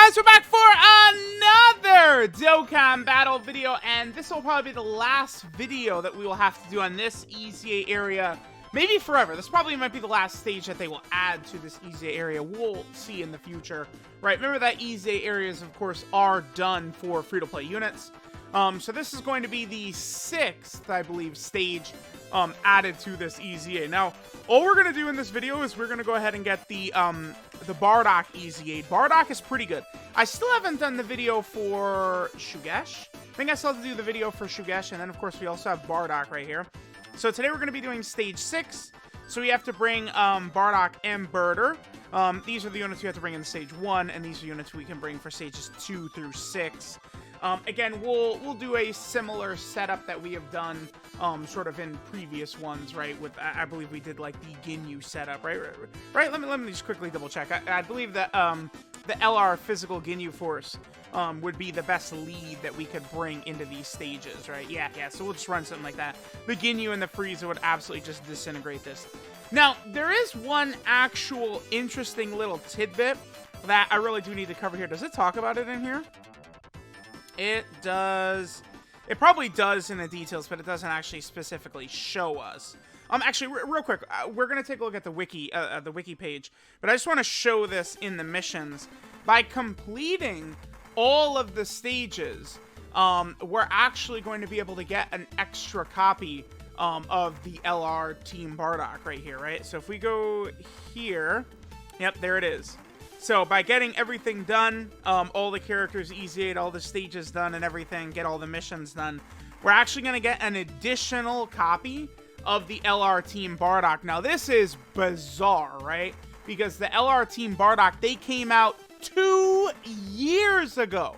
guys, we're back for another Dokkan battle video, and this will probably be the last video that we will have to do on this EZA area, maybe forever. This probably might be the last stage that they will add to this EZA area. We'll see in the future, right? Remember that EZA areas, of course, are done for free-to-play units. So this is going to be the 6th, I believe, stage added to this EZA. Now, all we're going to do in this video is we're going to go ahead and get the BARDOCK EZA. BARDOCK is pretty good. I still haven't done the video for Shugesh. I think I still have to do the video for Shugesh, and then, of course, we also have BARDOCK right here. So today we're going to be doing stage 6. So we have to bring BARDOCK and Birder. These are the units we have to bring in stage 1, and these are units we can bring for stages 2 through 6. Again, we'll do a similar setup that we have done sort of in previous ones, right? With I believe we did like the Ginyu setup, right? Let me just quickly double check. I believe that the LR physical Ginyu force would be the best lead that we could bring into these stages, right? Yeah. So we'll just run something like that. The Ginyu and the Frieza would absolutely just disintegrate this. Now, there is one actual interesting little tidbit that I really do need to cover here. Does it talk about it in here? It does. It probably does in the details, but it doesn't actually specifically show us. Actually, real quick, we're gonna take a look at the wiki page, but I just want to show this in the missions. By completing all of the stages, we're actually going to be able to get an extra copy of the LR Team Bardock right here, right? So if we go here, yep, there it is. So by getting everything done, all the characters EZA'd, all the stages done and everything, get all the missions done, we're actually going to get an additional copy of the LR Team Bardock. Now this is bizarre, right? Because the LR Team Bardock, they came out 2 years ago.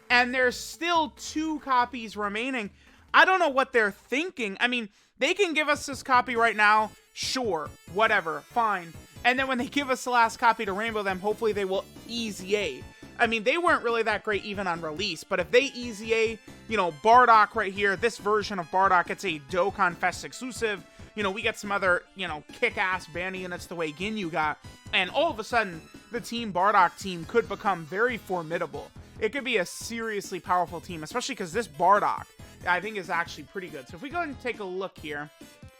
And there's still 2 copies remaining. I don't know what they're thinking. I mean, they can give us this copy right now. Sure, whatever, fine. And then when they give us the last copy to rainbow them, hopefully they will EZA. I mean, they weren't really that great even on release, but if they EZA, you know, Bardock right here, this version of Bardock, it's a Dokkan Fest exclusive. You know, we get some other, you know, kick-ass band units the way Ginyu got, and all of a sudden, the Team Bardock team could become very formidable. It could be a seriously powerful team, especially because this Bardock, I think, is actually pretty good. So if we go and take a look here,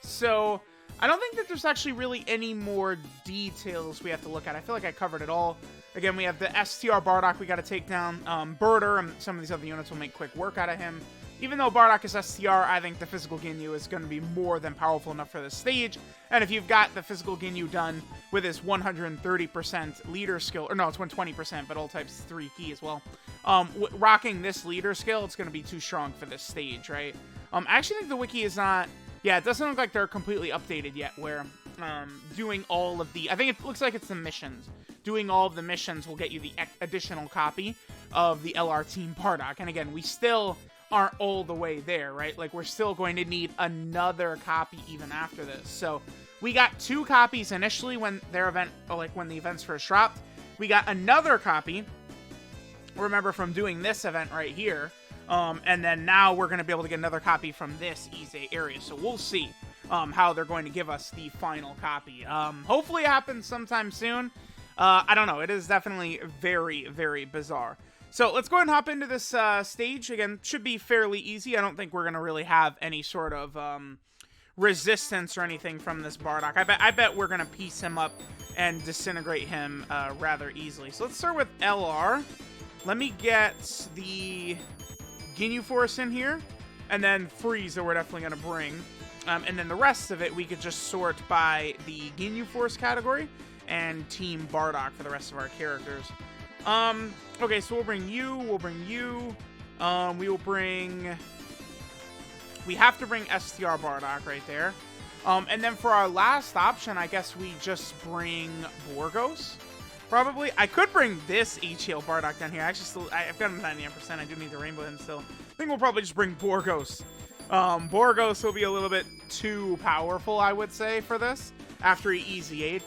so I don't think that there's actually really any more details we have to look at. I feel like I covered it all. Again, we have the STR Bardock we got to take down. Birder and some of these other units will make quick work out of him. Even though Bardock is STR, I think the physical Ginyu is going to be more than powerful enough for this stage. And if you've got the physical Ginyu done with his 130% leader skill, or no, it's 120%, but all types 3 key as well. Rocking this leader skill, it's going to be too strong for this stage, right? I actually think the wiki is not. Yeah, it doesn't look like they're completely updated yet, where doing all of the... I think it looks like it's the missions. Doing all of the missions will get you the additional copy of the LR Team Bardock. And again, we still aren't all the way there, right? Like, we're still going to need another copy even after this. So, we got 2 copies initially when their event... like, when the events first dropped. We got another copy, remember, from doing this event right here. And then now we're going to be able to get another copy from this EZA area. So we'll see how they're going to give us the final copy. Hopefully it happens sometime soon. I don't know. It is definitely very, very bizarre. So let's go ahead and hop into this stage. Again, should be fairly easy. I don't think we're going to really have any sort of resistance or anything from this Bardock. I bet we're going to piece him up and disintegrate him rather easily. So let's start with LR. Let me get the Ginyu Force in here, and then Frieza we're definitely going to bring. And then the rest of it, we could just sort by the Ginyu Force category and Team Bardock for the rest of our characters. Okay, so we'll bring you, we will bring... We have to bring STR Bardock right there. And then for our last option, I guess we just bring Borgos. Probably. I could bring this HL Bardock down here. Actually, I've got him 99%. I do need to rainbow him still. I think we'll probably just bring Borgos. Borgos will be a little bit too powerful, I would say, for this, after he EZA'd.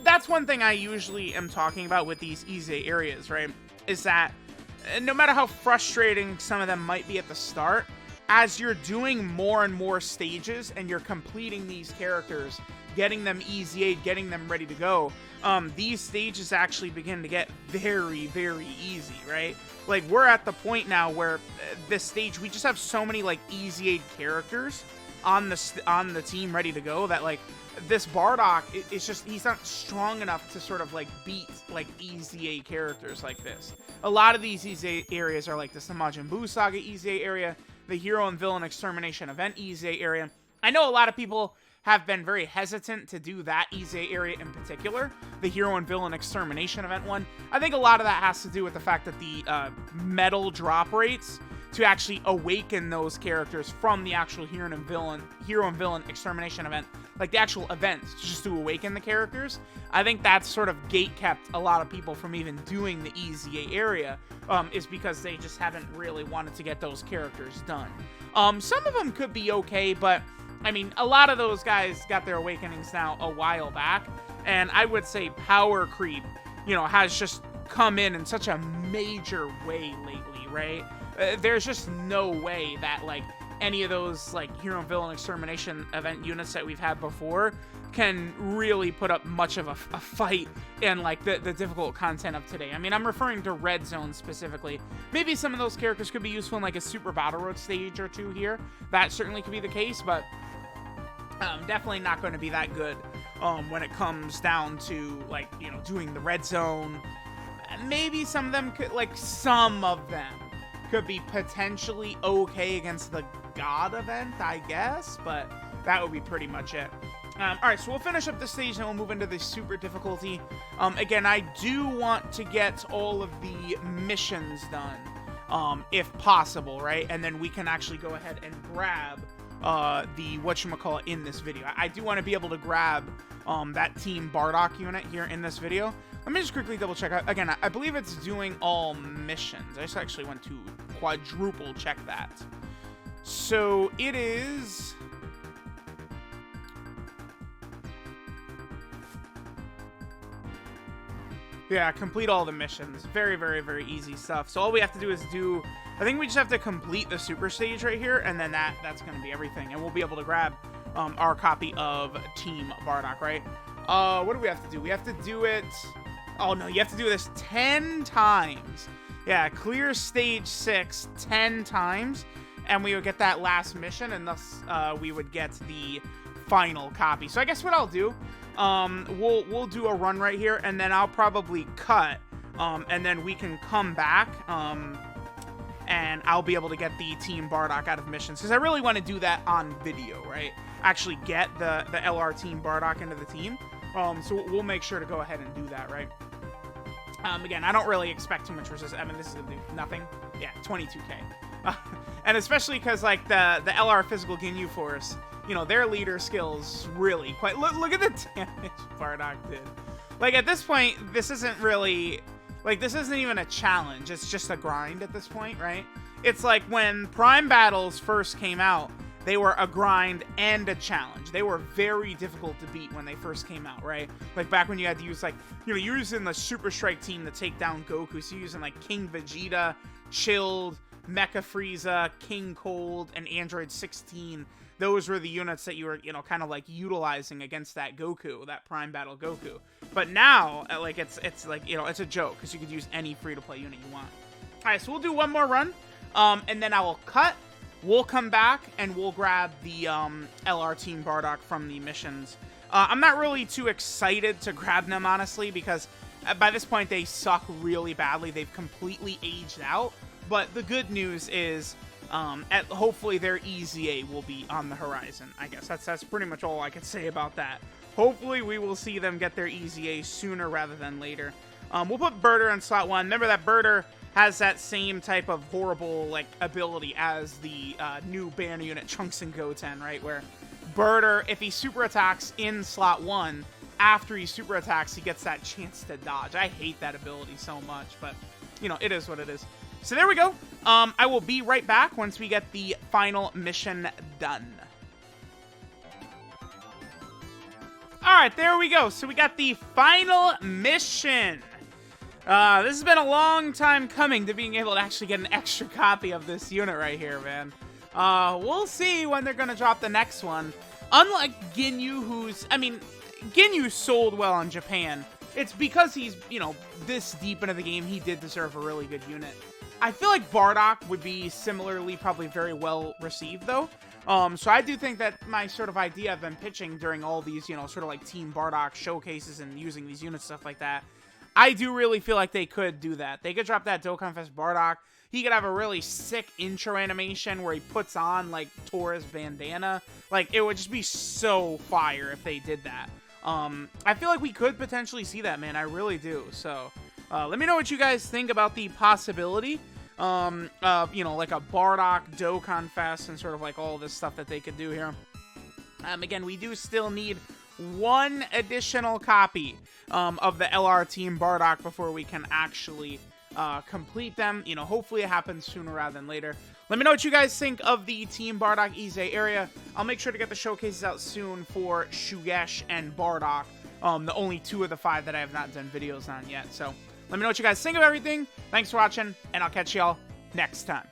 That's one thing I usually am talking about with these EZA areas, right? Is that no matter how frustrating some of them might be at the start, as you're doing more and more stages and you're completing these characters, getting them easy, getting them ready to go, these stages actually begin to get very, very easy, right? Like, we're at the point now where this stage, we just have so many, like, easy aid characters on the team ready to go that, like, this Bardock, it's just, he's not strong enough to sort of, like, beat, like, easy aid characters like this. A lot of these easy aid areas are, like, the Majin Buu Saga easy aid area, the Hero and Villain Extermination Event easy aid area. I know a lot of people have been very hesitant to do that easy area in particular, the Hero and Villain Extermination Event one. I think a lot of that has to do with the fact that the medal drop rates to actually awaken those characters from the actual Hero and Villain Extermination Event, like the actual events, just to awaken the characters. I think that's sort of gate-kept a lot of people from even doing the EZA area, is because they just haven't really wanted to get those characters done. Some of them could be okay, but I mean, a lot of those guys got their awakenings now a while back, and I would say power creep, you know, has just come in such a major way lately, right? There's just no way that, like, any of those, like, Hero and Villain Extermination Event units that we've had before can really put up much of a fight in, like, the difficult content of today. I mean, I'm referring to Red Zone specifically. Maybe some of those characters could be useful in, like, a Super Battle Road stage or two here. That certainly could be the case, but definitely not going to be that good when it comes down to, like, you know, doing the Red Zone. Maybe some of them could be potentially okay against the God event, I guess, but that would be pretty much it. Alright, so we'll finish up this stage and we'll move into the super difficulty. Again, I do want to get all of the missions done, if possible, right? And then we can actually go ahead and grab the whatchamacallit in this video. I do want to be able to grab that Team Bardock unit here in this video. Let me just quickly double check out. Again, I believe it's doing all missions. I just actually went to quadruple check that. So it is... yeah, complete all the missions. Very, very, very easy stuff. So all we have to do is do... I think we just have to complete the super stage right here, and then that's going to be everything. And we'll be able to grab our copy of Team Bardock, right? What do we have to do? We have to do it... oh, no, you have to do this 10 times. Yeah, clear stage 6 10 times, and we would get that last mission, and thus we would get the final copy. So I guess what I'll do, we'll do a run right here, and then I'll probably cut, and then we can come back, and I'll be able to get the Team Bardock out of missions, because I really want to do that on video, right? Actually get the LR Team Bardock into the team. So we'll make sure to go ahead and do that, right? Again, I don't really expect too much resistance. I mean, this is gonna do nothing. Yeah, 22k. And especially because, like, the LR Physical Ginyu Force, you know, their leader skills really quite... Look at the damage Bardock did. Like, at this point, this isn't really... like, this isn't even a challenge. It's just a grind at this point, right? It's like when Prime Battles first came out, they were a grind and a challenge. They were very difficult to beat when they first came out, right? Like, back when you had to use, like, you know, you're using the Super Strike team to take down Goku. So you're using, like, King Vegeta, Chilled, Mecha Frieza, King Cold, and Android 16. Those were the units that you were, you know, kind of, like, utilizing against that Goku, that Prime Battle Goku. But now, like, it's like, you know, it's a joke, because you could use any free-to-play unit you want. All right, so we'll do one more run, and then I will cut. We'll come back, and we'll grab the LR Team Bardock from the missions. I'm not really too excited to grab them, honestly, because by this point, they suck really badly. They've completely aged out. But the good news is, hopefully their EZA will be on the horizon, I guess. That's pretty much all I can say about that. Hopefully, we will see them get their EZA sooner rather than later. We'll put Birder in slot 1. Remember that Birder has that same type of horrible, like, ability as the new banner unit Trunks and Goten, right? Where Birder, if he super attacks in slot 1, after he super attacks, he gets that chance to dodge. I hate that ability so much, but, you know, it is what it is. So there we go. I will be right back once we get the final mission done. Alright, there we go. So we got the final mission. This has been a long time coming to being able to actually get an extra copy of this unit right here, man. We'll see when they're going to drop the next one. unlike Ginyu, who's, I mean, Ginyu sold well in Japan. It's because he's, you know, this deep into the game, he did deserve a really good unit. I feel like Bardock would be similarly probably very well received, though. So I do think that my sort of idea I've been pitching during all these, you know, sort of like Team Bardock showcases and using these units, stuff like that, I do really feel like they could do that. They could drop that Dokkan Fest Bardock. He could have a really sick intro animation where he puts on, like, Tora's bandana. Like, it would just be so fire if they did that. I feel like we could potentially see that, man. I really do. So, let me know what you guys think about the possibility of, you know, like a Bardock Dokkan Fest and sort of like all this stuff that they could do here. Again, we do still need one additional copy of the LR Team Bardock before we can actually complete them. You know, hopefully it happens sooner rather than later. Let me know what you guys think of the Team Bardock EZA area. I'll make sure to get the showcases out soon for Shugesh and Bardock. The only 2 of the 5 that I have not done videos on yet. So let me know what you guys think of everything. Thanks for watching, and I'll catch y'all next time.